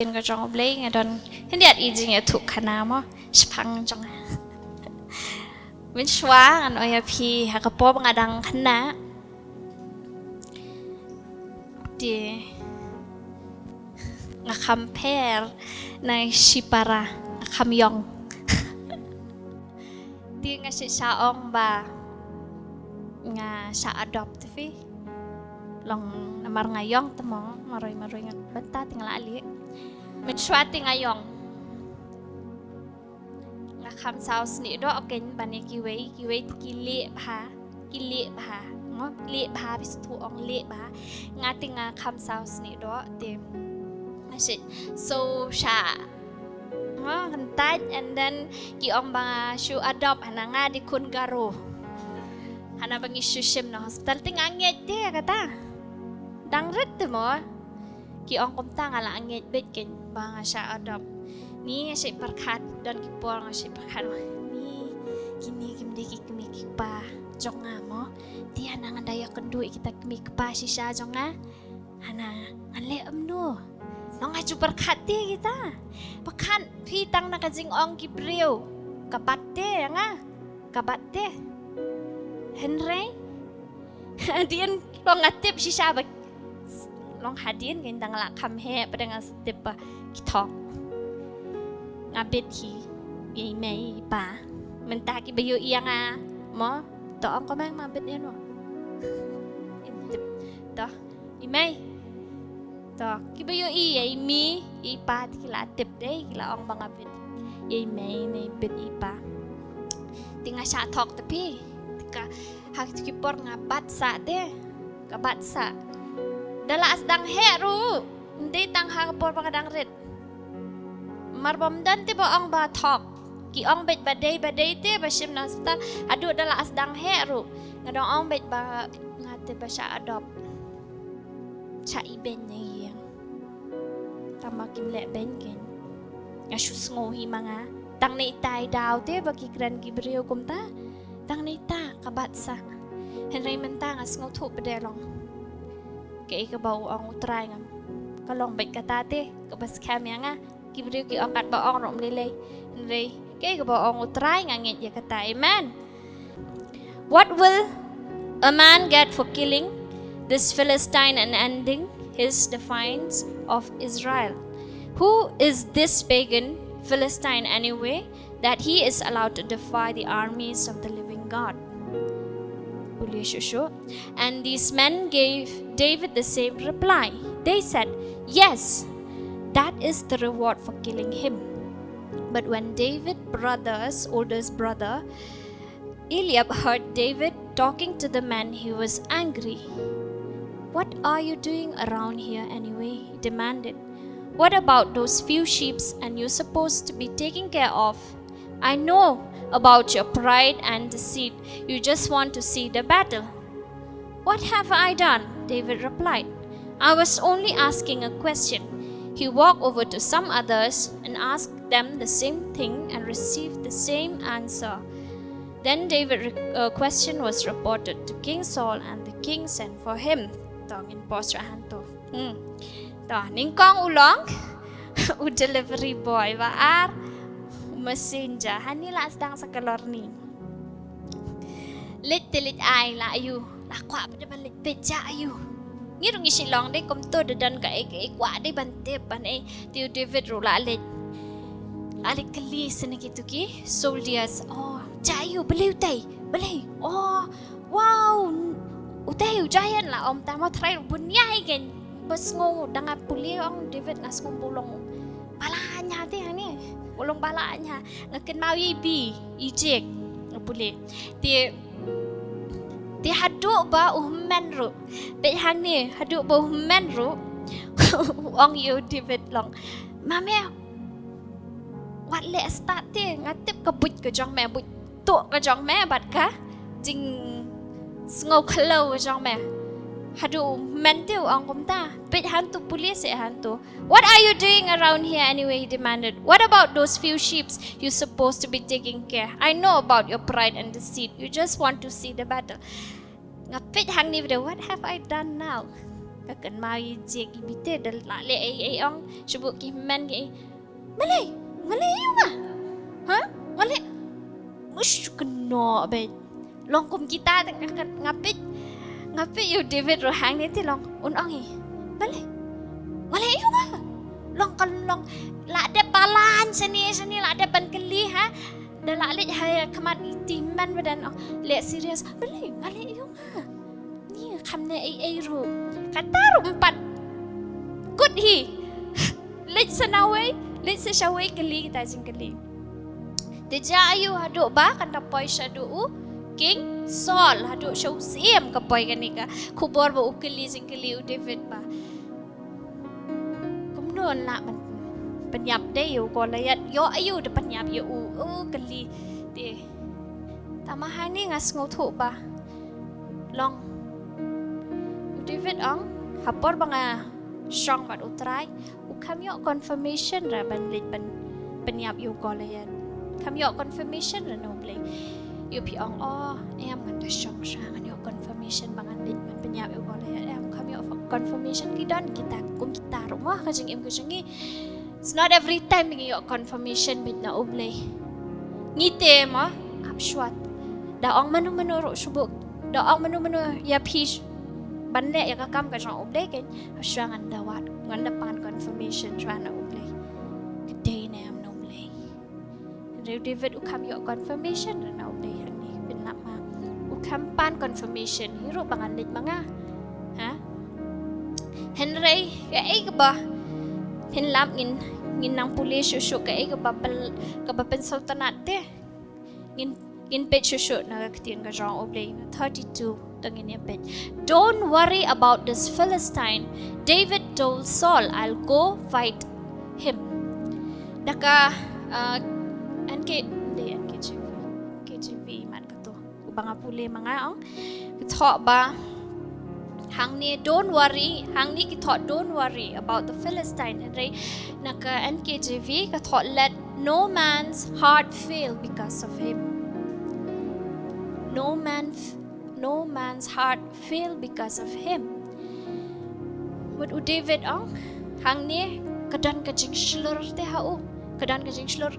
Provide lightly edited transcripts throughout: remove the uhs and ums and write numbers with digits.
เป็นก็จองเบลงดอนเห็นเดียดอีจริงถูกขนาดมั้งสพังจังเป็นชัวกันออยพีหากระป๋องดังขนาดดีงาคำเพรในชิปาระคำยองดีงาเชชาองบางาชาอดอปต์ฟีลองนำงายองตมองมารวยงาบัตตาติงละลิมันชวาติงายองงาคำสาวสนิทดอกเกนบันเนกิเวกิเละบาเนาะเละบาพิสทูองเละบางาติงาคำสาวสนิทดอกเต็มไม่ใช่โซชากันตัด and then กี่องบางชูอดอปหานางาดิคุณการุหานาบังอิชูชิมนะ hospital ติงางเงดเดียกตาดังรัดมั้งกี่องคมตั้งอะไรเงดเบ็ดกันบางอาชาอดอปนี่อาศัยประคัดดอนกี่ปองอาศัยประคัดนี่กินนี่กินดีกินมีกิปาจงงามที่หานังอันใดอยากกันดูอีกแต่มีกิปาชิชาจงงาหานาอันเล่อมนูน้องอาจูประคัดเดียkitaประคัดพี่ตั้งนักจิงองกิบเรียวกับบัดเดียงะกับบัดเดียเห็นไรเดียนลองอัดเต็บชิชาบักลองหาเดียนกันดังละคำแห่ประเด็นสเต็ปกิทอกงาเบ็ดขี้ยัยไม่ป่ามันตากิบอยู่เอียงหมอต่อก็แม่งมาเบ็ดเอ็นวะต่ออีไม่ต่อกิบอยู่อียัยมีอีป่าที่ละเต็บได้กิละองบังอาเบ็ดยัยไม่ในเบ็ดอีป่าติงาชาทอกแต่พี่ka hak kipor nga batsa de ka batsa dala asdang heru hindi tang hakapor pakadang red marbamdan ti ba ang bathok ki ong bet baday te ba sim na hospital adu dala asdang heru nga dong ong bet ba nga te ba siya adop cha iben niya tama kimle ben ken nga shus ngohi mga tang ni tay daw te ba ki gran gibriyo kumtaตั้งในตากระบาดสังเห็นไรมันตั้งสงบถูกประเดี๋ยวลองเก๋กระเบาอองอุตรายงั้นก็ลองเบ็ดกระตาเต้กระบาดแคมยังกิบเรียวกี่อองกัดบ่อองรมเลยเห็นไรเก๋กระเบาอองอุตรายงั้นเงี้ยอย่ากระตาย Amen What will a man get for killing this Philistine and ending his defiance of Israel Who is this pagan Philistine anyway that he is allowed to defy the armies of the living God. And these men gave David the same reply. They said, Yes, that is the reward for killing him. But when David's oldest brother, Eliab, heard David talking to the men, he was angry. What are you doing around here anyway? He demanded. What about those few sheep and you're supposed to be taking care of? I know about your pride and deceit. You just want to see the battle. What have I done? David replied. I was only asking a question. He walked over to some others and asked them the same thing and received the same answer. Then David's question was reported to King Saul and the king sent for him. Tongin posrahan to. Ningkong ulong delivery boy waar messenger hanila asdang sa kalor ni lit ay la ayu la kwa pa ban lit peja ayu ngirong isilong de kom to dadan ka kwa de bante ban tiu David ro la lit alik kali sanagituki soldiers jayu beliu tay beli wow utay giant la om tama try bunyai gen bas ngo danga puli ang David ngas kumpulong palanya te hani ulong palanya ngakin mau ibi ijek ngapuli ti hadu ba uhman ru be hang ni hadu ba uhman ru ong yu David long mame wat le start te ngatip ka but ka jong me but to ka jong me bat ka jing ngo khalo ka jong me Hadu mentiu ang kumta. Bit hantu police hantu. What are you doing around here anyway? He demanded. What about those few sheep you're supposed to be taking care? I know about your pride and deceit. You just want to see the battle. Ngapit hang ni video. What have I done now? Kakan mai je ki bite dal la le ai ong sebut ki man ki. Malay you ma. Ha? Malay. Mush kena be. Long kum kita ngapit you David ro hang ni ti long un ong hi. Malay you ma. Long la ada balan seni la ada ban keli ha. Dah la le hai kamat timan badan le serius. Malay you ma. Ni kam ne ai ru. Kata ru empat. Good hi. Let senawai, let seshawai keli kita jing keli. Deja ayu haduk ba kan dapoi shadu King Saul haduk show siem kapoi kanika kubor ba ukeli jing keli u David ba. Kumnon la man penyap de yo ko layat yo ayu de penyap yo keli de. Tamahan ni ngas ngotu ba. Long u David ong hapor banga strong bat utrai ukam yo confirmation ra ban lit ban penyap yo ko layat. Kam yo confirmation ra no play. Yo pi ong em ngan da strong sang yo confirmation bangan lit ban penyap yo ko layat em kam yo confirmation kidan kita kum kita rumah ka jing em ka jingi. It's not every time yo confirmation bit na oblay. Ngite ma apshwat. Da ong manu ro subuk. Da ong manu ya pi ban le ya ka kam ka jong oblay ken aswangan da wat ngan da pan confirmation jwan na oblay. Day na am no oblay. David ukam yo confirmation na oblay ni bin lap ma. Ukam pan confirmation hiro bangan lit mga. Ha? Henry ka ai ka ba? Hinlap ngin nang pulis susuk ka ay kabapan sultanat te ngin pet susuk na kaktiyan ka jong oblay 32 tangin ya pet. Don't worry about this Philistine. David told Saul, I'll go fight him. Daka KJV mat kato ubang apuli mga kithok ba hang ni don't worry hang ni kithok don't worry about the Philistine right naka NKJV kithok let no man's heart fail because of him. No man's heart fail because of him. What u David hang ni kadan kajing shlur te hau kadan kajing shlur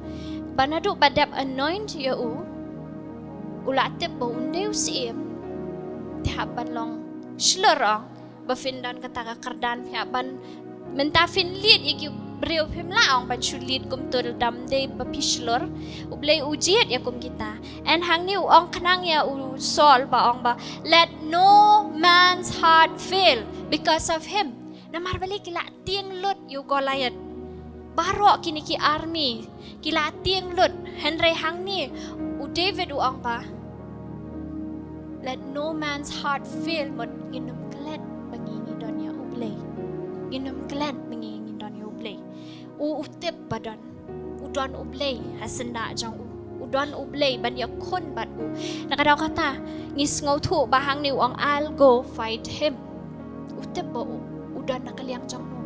banadu badap anoint ya ulatip ba undeu siem te haban long shlur bafindan kata kardan ban mentafin liat iki breu phim la ban shulit kum tur dam de bapi shlur ublei ujiat ya kum kita and hang ni ong khnang ya u Saul ba let no man's heart fail because of him. Namar balik kila tiang lut yu Goliath barok kini ki army kila tiang lut Henry hang ni u David u ba let no man's heart fail mod inum klet bangingi donya ublay inum klet bangingi donya ublay u utip badan udon ublay hasenda jang udon ublay ban ya kon bat nakadaw kata ngis ngau thu bahang ni ang I'll go fight him utip ba udon nakaliang jang no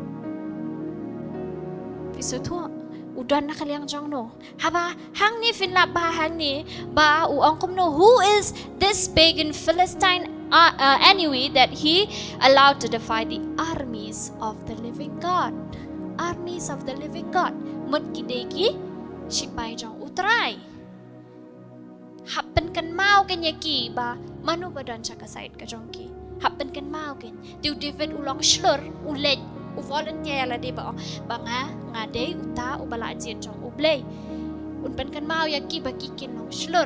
piso thu udon nakaliang jang no haba hang ni finlap ba hang ni ba ang kumno who is this pagan Philistine anyway that he allowed to defy the armies of the living God. Armies of the living God mut kideki sipai jang utrai happen kan mau kan yaki ba manu badan chaka side ka jong ki happen kan mau kan tiu David ulong shlur ulet u volunteer la de ba nga de uta u bala jin jong ublay un pen kan mau yaki ba kikin long shlur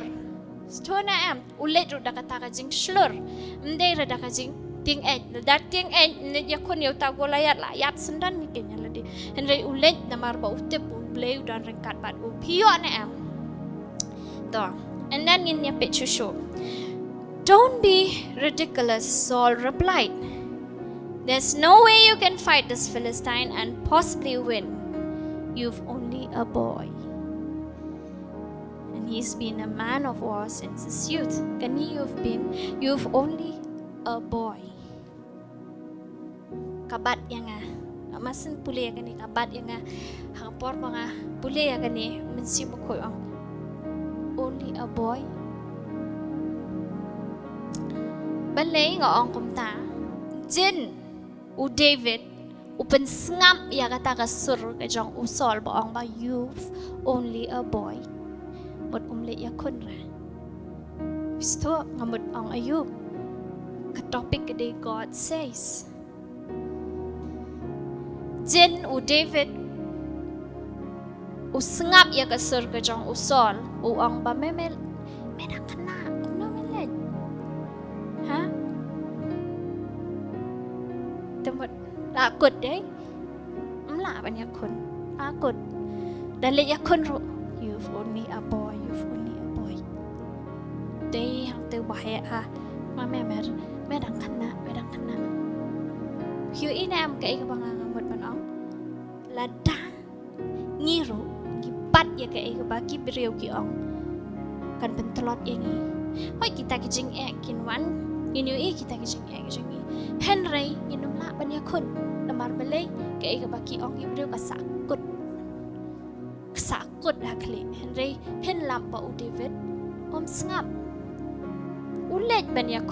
stona am ulet ru dakata ka jing shlur mde ra daka jing ting dat ting ne yakon yo ta Goliath la yat sendan ni kenya la de henry ulet namar ba utep ublay dan rengkat bat u pio na am to and then in ya picture show don't be ridiculous, Saul replied. There's no way you can fight this Philistine and possibly win. You've only a boy. And he's been a man of war since his youth. You've only a boy. Kabat yang masin puli yang kabat yang hangpor mga puli yang mensimukoy only a boy. Balay nga ong kumta jin u David upen ngam ya kata kasur ke jong usol baong ba youth only a boy mot umle ya kunra visto ngamut ong Ayub ka topic ke God says Jen u David usngap ya kasur ke jong usol uang ba memel medak kena kuno melet ha tempat lakut deh mla banyak kun lakut dan le ya kun ru you've only a boy day hang tu bahaya ha ma memer medak kena hiu inam kai ka bangang ngamut banong lada ngiru gipat ya kai ka baki beriu ki ong kan pentelot ini hoi kita kijing kinwan inu kita kijing kijing Henry inum la banyak kun lamar belai kai ka baki ong beriu ka sakut dah kali Henry pen lampa u David ngap ulet banyak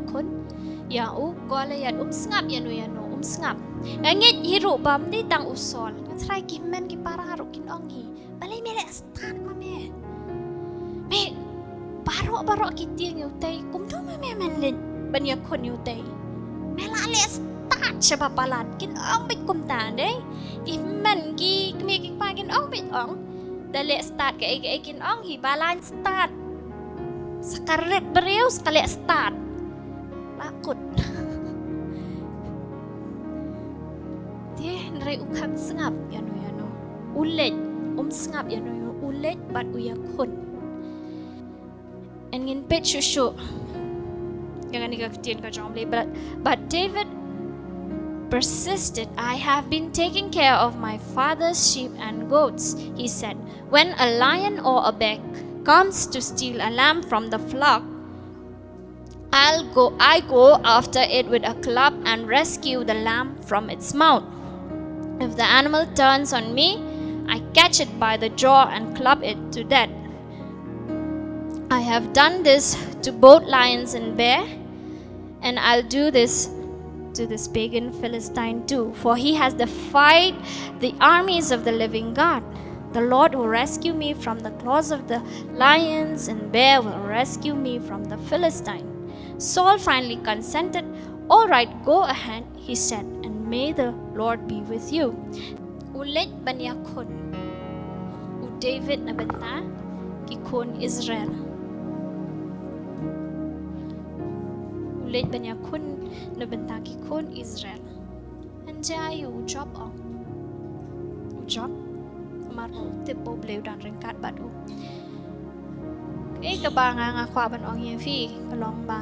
kun ya u golayat ngap yanu ngap ngit hiru bam di tang usol ngatrai kimen ki para haru kin ongi balai mele start mame me baro ki tiang yu tai kum tu mame men banyak kun yu tai mela le start siapa palat kin ong bit kum ta dei kimen ki kmi ki pa kin ong bit ong dale start ke kin ong hi balan start sakaret beriu sekali start lakut dia nrai ukam sengap yanu ulet sengap yanu ulet bat uyakun engin pet shushu jangan dikatin ka jong but David persisted, I have been taking care of my father's sheep and goats, he said. When a lion or a bear comes to steal a lamb from the flock, I go after it with a club and rescue the lamb from its mouth. If the animal turns on me, I catch it by the jaw and club it to death. I have done this to both lions and bear, and I'll do this to this pagan Philistine too, for he has defied the armies of the living God. The Lord will rescue me from the claws of the lions, and bear will rescue me from the Philistine. Saul finally consented. All right, go ahead, he said, and may the Lord be with you. Ulet banyakun, u David na benta kikun Israel. Ulet banyakun na benta kikun Israel. Anjayu job on. Job maru tipo bleu dan rengkat badu. Kabanga nga kwa ban ong yen fi kalong ba.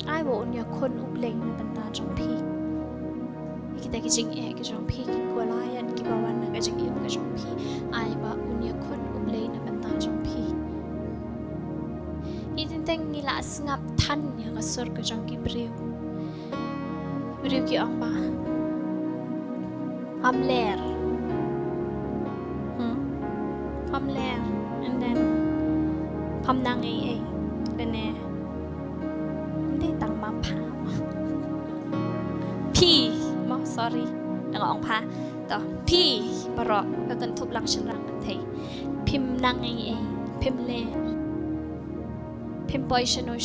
Ai bo nya kun ubleng na benta jong pi. Kita kijing ki jong pi ki kwalayan ki bawan na kijing ka jong pi. Ai ba unya kun ubleng na benta jong pi. Itinteng nila sngap tan ya kasur ka jong ki breu. Breu ki ong ba. Hamler. Hamler and then Hamnang ay dene hindi tang mapa P mo sorry nang ong pa to P baro kagan tup lang sirang antay pim nang ay pim le pim boy shano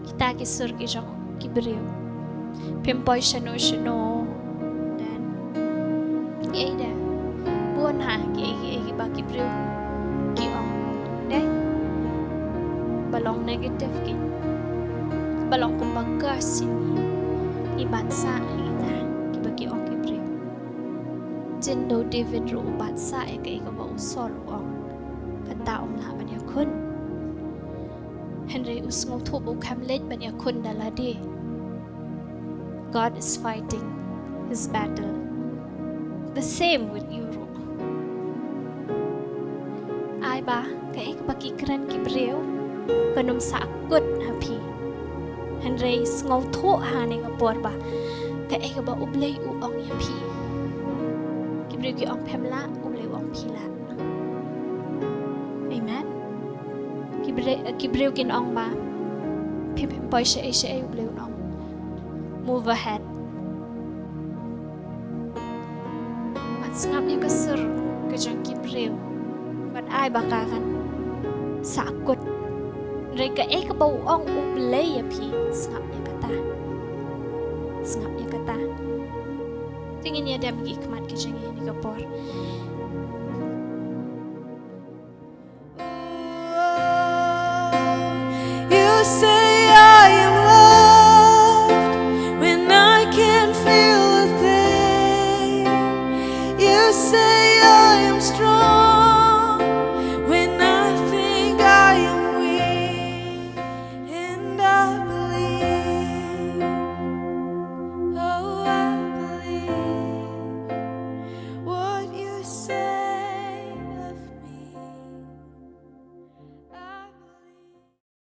kita kisur ki jong kibriu pim boy shano then ay da buon ha ki ba kibriu ki ong deh balong negatif kin balong kumbaga sini ibatsa kita kibagi ong kibre jendo David ro batsa e kai ka ba usol ong kata ong la ban yakun Henry usngo thubu kamlet ban yakun dalade God is fighting his battle the same with you ro ai ba kai ka bakikran kibreu kanum sakut happy Henry ngau tho ha ne ngapor ba kai ka ba ublei u ong yapi kibreu ki ong pemla ublei ong pila amen kibreu kin ong ba pim boy she ublei ong move ahead. At sangap niya kasur kajang kiprew. But ay baka kan sakot. Rega kabawang ublay ya pi sangap niya kata. Sangap niya kata. Tingin niya dia mag-ikmat kajang ni kapor. You say